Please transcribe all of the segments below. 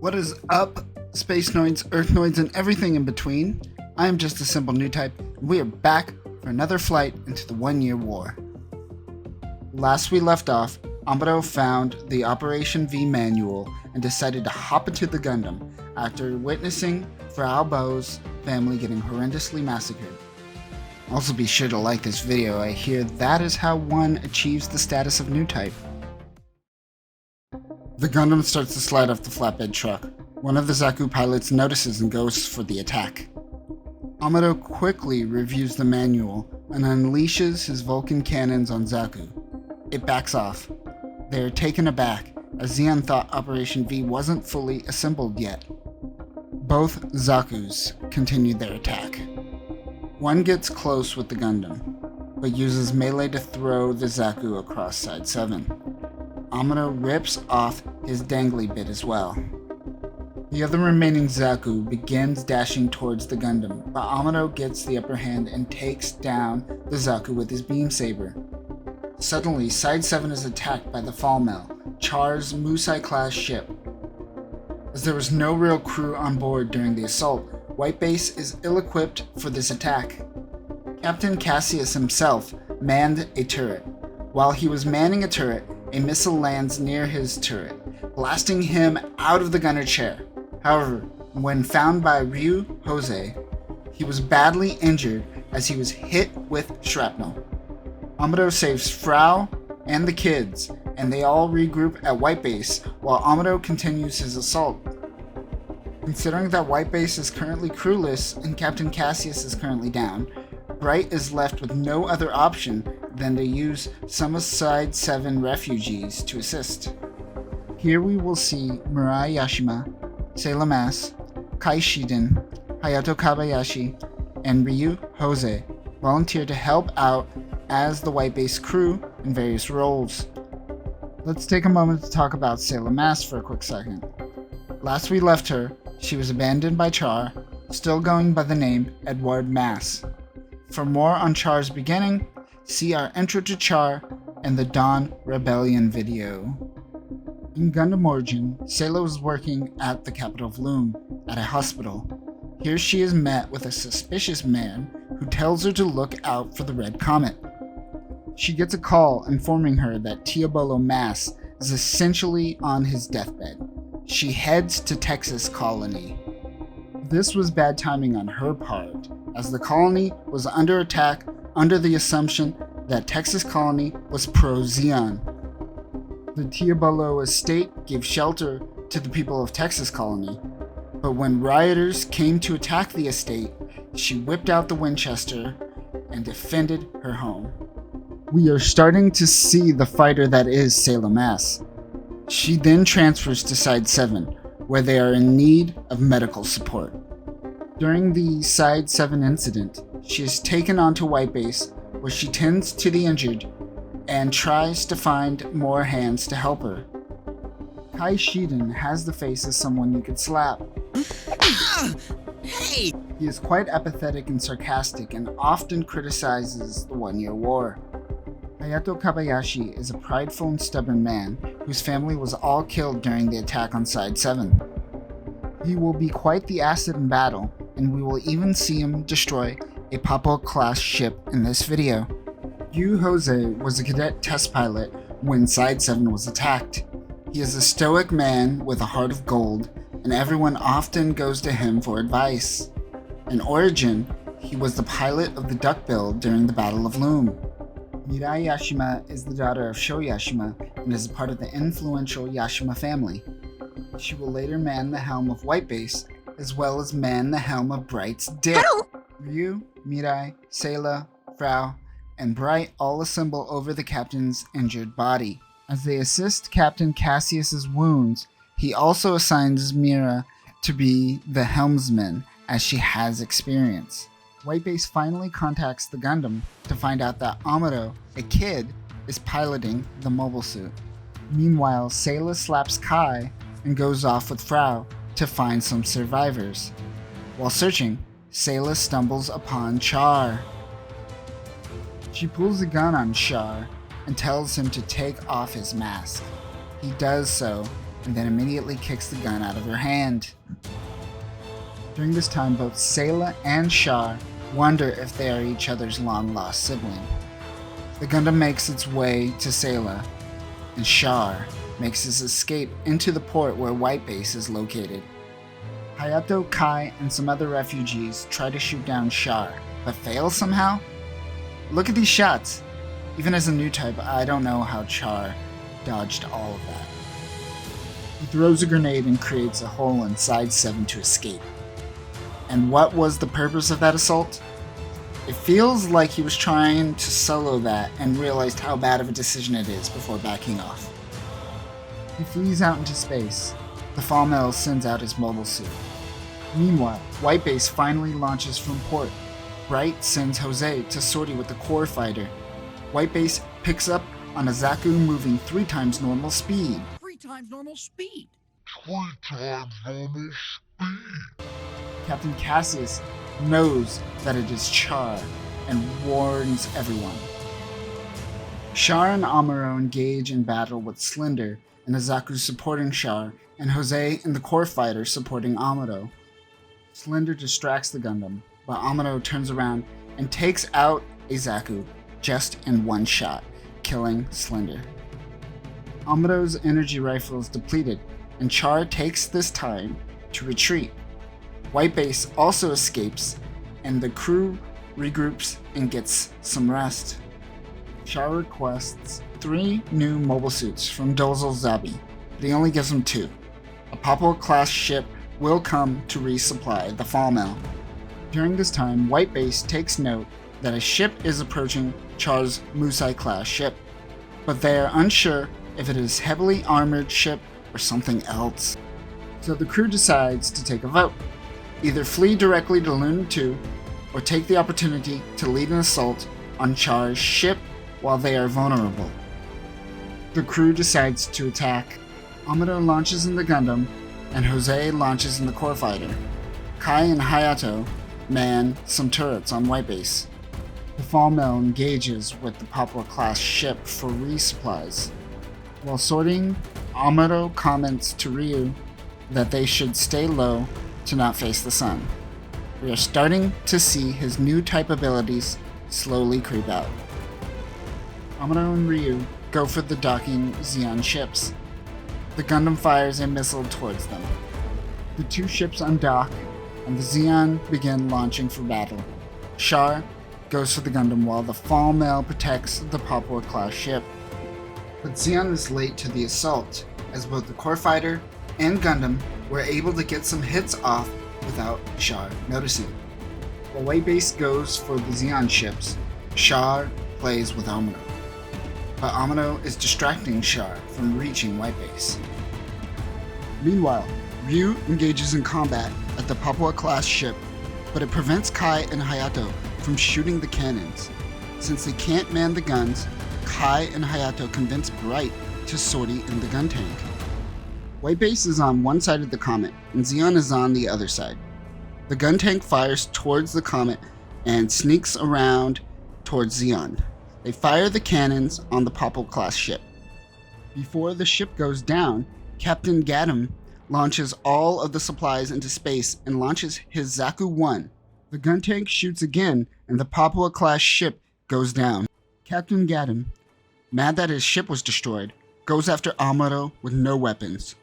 What is up, space noids, earth noids, and everything in between? I am just a simple new type, and we are back for another flight into the 1-year war. Last we left off, Amuro found the Operation V manual and decided to hop into the Gundam after witnessing Frau Bo's family getting horrendously massacred. Also be sure to like this video, I hear that is how one achieves the status of new type. The Gundam starts to slide off the flatbed truck. One of the Zaku pilots notices and goes for the attack. Amuro quickly reviews the manual and unleashes his Vulcan cannons on Zaku. It backs off. They are taken aback, as Zeon thought Operation V wasn't fully assembled yet. Both Zakus continue their attack. One gets close with the Gundam, but uses melee to throw the Zaku across Side 7. Amuro rips off his dangly bit as well. The other remaining Zaku begins dashing towards the Gundam, but Amuro gets the upper hand and takes down the Zaku with his beam saber. Suddenly, Side 7 is attacked by the Falmer, Char's Musai-class ship. As there was no real crew on board during the assault, White Base is ill-equipped for this attack. Captain Cassius himself manned a turret. While he was manning a turret, a missile lands near his turret, blasting him out of the gunner chair. However, when found by Ryu Jose, he was badly injured as he was hit with shrapnel. Amuro saves Frau and the kids, and they all regroup at White Base while Amuro continues his assault. Considering that White Base is currently crewless and Captain Cassius is currently down, Bright is left with no other option than to use some of Side 7 refugees to assist. Here we will see Mirai Yashima, Sailor Mass, Kai Shiden, Hayato Kabayashi, and Ryu Jose volunteer to help out as the White Base crew in various roles. Let's take a moment to talk about Sailor Mass for a quick second. Last we left her, she was abandoned by Char, still going by the name Edward Mass. For more on Char's beginning, see our intro to Char and the Dawn Rebellion video. In Gundam Origin, Sayla was working at the capital of Loom, at a hospital. Here she is met with a suspicious man who tells her to look out for the Red Comet. She gets a call informing her that Tiabolo Mass is essentially on his deathbed. She heads to Texas Colony. This was bad timing on her part, as the colony was under attack under the assumption that Texas Colony was pro-Zeon. The Tiabolo estate gave shelter to the people of Texas Colony, but when rioters came to attack the estate, she whipped out the Winchester and defended her home. We are starting to see the fighter that is Sailor Mass. She then transfers to Side 7, where they are in need of medical support. During the Side 7 incident, she is taken onto White Base, where she tends to the injured and tries to find more hands to help her. Kai Shiden has the face of someone you could slap. Hey! He is quite apathetic and sarcastic and often criticizes the 1-year war. Hayato Kabayashi is a prideful and stubborn man whose family was all killed during the attack on Side 7. He will be quite the asset in battle, and we will even see him destroy a Paolo-class ship in this video. Ryu Jose was a cadet test pilot when Side 7 was attacked. He is a stoic man with a heart of gold, and everyone often goes to him for advice. In Origin, he was the pilot of the Duckbill during the Battle of Loom. Mirai Yashima is the daughter of Sho Yashima and is a part of the influential Yashima family. She will later man the helm of White Base, as well as man the helm of Bright's dick. Ryu, Mirai, Sayla, Frau, and Bright all assemble over the captain's injured body. As they assist Captain Cassius's wounds, he also assigns Mira to be the helmsman, as she has experience. White Base finally contacts the Gundam to find out that Amuro, a kid, is piloting the mobile suit. Meanwhile, Sayla slaps Kai and goes off with Frau to find some survivors. While searching, Sayla stumbles upon Char. She pulls a gun on Char and tells him to take off his mask. He does so and then immediately kicks the gun out of her hand. During this time, both Sayla and Char wonder if they are each other's long-lost sibling. The Gundam makes its way to Sayla, and Char makes his escape into the port where White Base is located. Hayato, Kai, and some other refugees try to shoot down Char, but fail somehow? Look at these shots! Even as a new type, I don't know how Char dodged all of that. He throws a grenade and creates a hole inside 7 to escape. And what was the purpose of that assault? It feels like he was trying to solo that and realized how bad of a decision it is before backing off. He flees out into space. The Falmer sends out his mobile suit. Meanwhile, White Base finally launches from port. Bright sends Jose to sortie with the core fighter. White Base picks up on a Zaku moving 3 times normal speed. 3 times normal speed. 3 times normal speed. Captain Cassius knows that it is Char and warns everyone. Char and Amuro engage in battle with Slender and a Zaku supporting Char, and Jose and the core fighter supporting Amuro. Slender distracts the Gundam, but Amuro turns around and takes out a Zaku just in one shot, killing Slender. Amuro's energy rifle is depleted, and Char takes this time to retreat. White Base also escapes, and the crew regroups and gets some rest. Char requests 3 new mobile suits from Dozel Zabi, but he only gives him 2. A Paolo-class ship will come to resupply the Falmer. During this time, White Base takes note that a ship is approaching Char's Musai-class ship, but they are unsure if it is a heavily armored ship or something else. So the crew decides to take a vote. Either flee directly to Luna 2, or take the opportunity to lead an assault on Char's ship while they are vulnerable. The crew decides to attack. Amuro launches in the Gundam, and Jose launches in the core fighter. Kai and Hayato man some turrets on White Base. The Falmer engages with the Paolo-class ship for resupplies. While sorting, Amuro comments to Ryu that they should stay low to not face the sun. We are starting to see his new type abilities slowly creep out. Amuro and Ryu go for the docking Zeon ships. The Gundam fires a missile towards them. The 2 ships undock, and the Zeon begin launching for battle. Char goes for the Gundam while the Falmer protects the Paolo-class ship. But Zeon is late to the assault, as both the core fighter and Gundam were able to get some hits off without Char noticing. While White Base goes for the Zeon ships, Char plays with Amuro. But Amuro is distracting Char from reaching White Base. Meanwhile, Ryu engages in combat at the Paolo-class ship, but it prevents Kai and Hayato from shooting the cannons. Since they can't man the guns, Kai and Hayato convince Bright to sortie in the gun tank. White Base is on one side of the comet, and Zeon is on the other side. The gun tank fires towards the comet and sneaks around towards Zeon. They fire the cannons on the Paolo-class ship. Before the ship goes down, Captain Gundam launches all of the supplies into space and launches his Zaku-1. The gun tank shoots again, and the Paolo-class ship goes down. Captain Gundam, mad that his ship was destroyed, goes after Amuro with no weapons.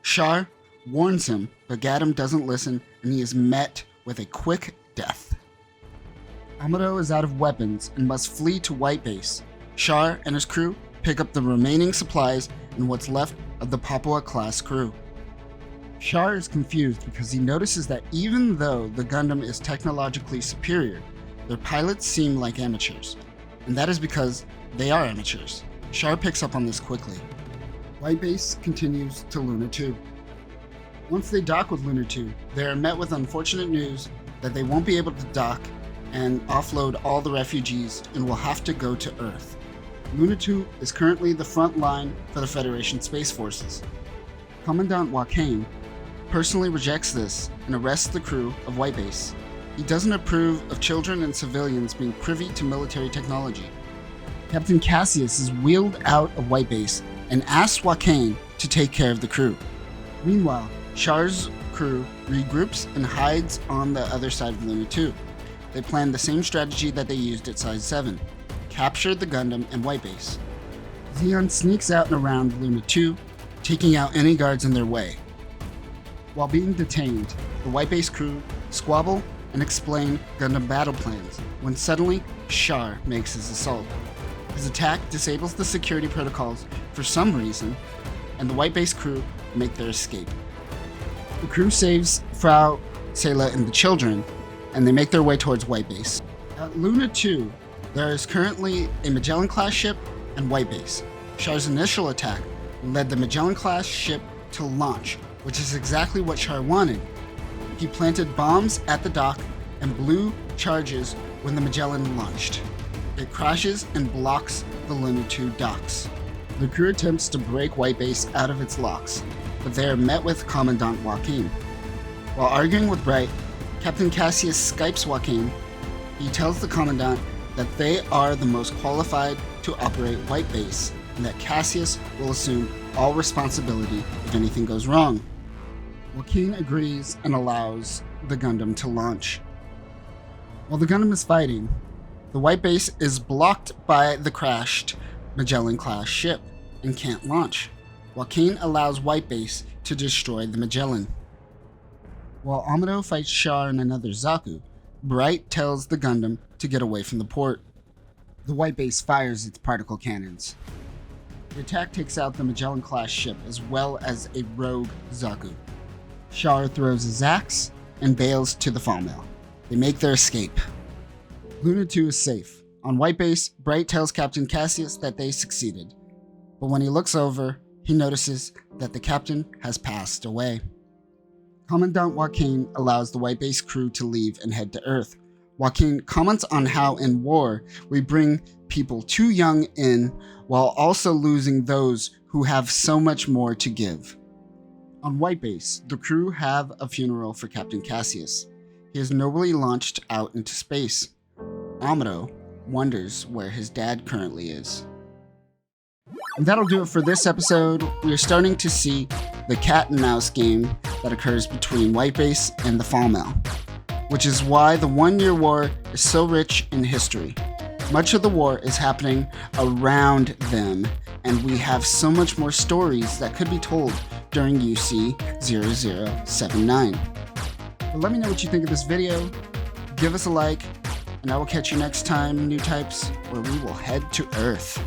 Char warns him, but Gundam doesn't listen, and he is met with a quick death. Amuro is out of weapons and must flee to White Base. Char and his crew pick up the remaining supplies and what's left of the Paolo-class crew. Char is confused because he notices that even though the Gundam is technologically superior, their pilots seem like amateurs, and that is because they are amateurs. Char picks up on this quickly. White Base continues to Luna 2. Once they dock with Luna 2, they are met with unfortunate news that they won't be able to dock and offload all the refugees and will have to go to Earth. Luna 2 is currently the front line for the Federation Space Forces. Commandant Joaquin personally rejects this and arrests the crew of White Base. He doesn't approve of children and civilians being privy to military technology. Captain Cassius is wheeled out of White Base and asks Joaquin to take care of the crew. Meanwhile, Char's crew regroups and hides on the other side of Luna 2. They plan the same strategy that they used at Size 7, capture the Gundam and White Base. Zeon sneaks out and around Luna 2, taking out any guards in their way. While being detained, the White Base crew squabble and explain Gundam battle plans, when suddenly Char makes his assault. His attack disables the security protocols for some reason, and the White Base crew make their escape. The crew saves Frau, Sayla, and the children, and they make their way towards White Base. At Luna 2, there is currently a Magellan-class ship and White Base. Char's initial attack led the Magellan-class ship to launch, which is exactly what Char wanted. He planted bombs at the dock and blew charges when the Magellan launched. It crashes and blocks the Luna 2 docks. The crew attempts to break White Base out of its locks, but they are met with Commandant Joaquin. While arguing with Bright, Captain Cassius Skypes Joaquin. He tells the Commandant that they are the most qualified to operate White Base, and that Cassius will assume all responsibility if anything goes wrong. Joaquin agrees and allows the Gundam to launch. While the Gundam is fighting, the White Base is blocked by the crashed Magellan-class ship and can't launch. Joaquin allows White Base to destroy the Magellan. While Amuro fights Char and another Zaku, Bright tells the Gundam to get away from the port. The White Base fires its particle cannons. The attack takes out the Magellan-class ship as well as a rogue Zaku. Char throws his axe and bails to the Falmer. They make their escape. Luna 2 is safe. On White Base, Bright tells Captain Cassius that they succeeded. But when he looks over, he notices that the captain has passed away. Commandant Joaquin allows the White Base crew to leave and head to Earth. Joaquin comments on how in war we bring people too young in while also losing those who have so much more to give. On White Base, the crew have a funeral for Captain Cassius. He is nobly launched out into space. Amuro wonders where his dad currently is. And that'll do it for this episode. We are starting to see the cat and mouse game that occurs between White Base and the Falmer, which is why the 1-year war is so rich in history. Much of the war is happening around them, and we have so much more stories that could be told during UC 0079. But let me know what you think of this video. Give us a like, and I will catch you next time, new types, where we will head to Earth.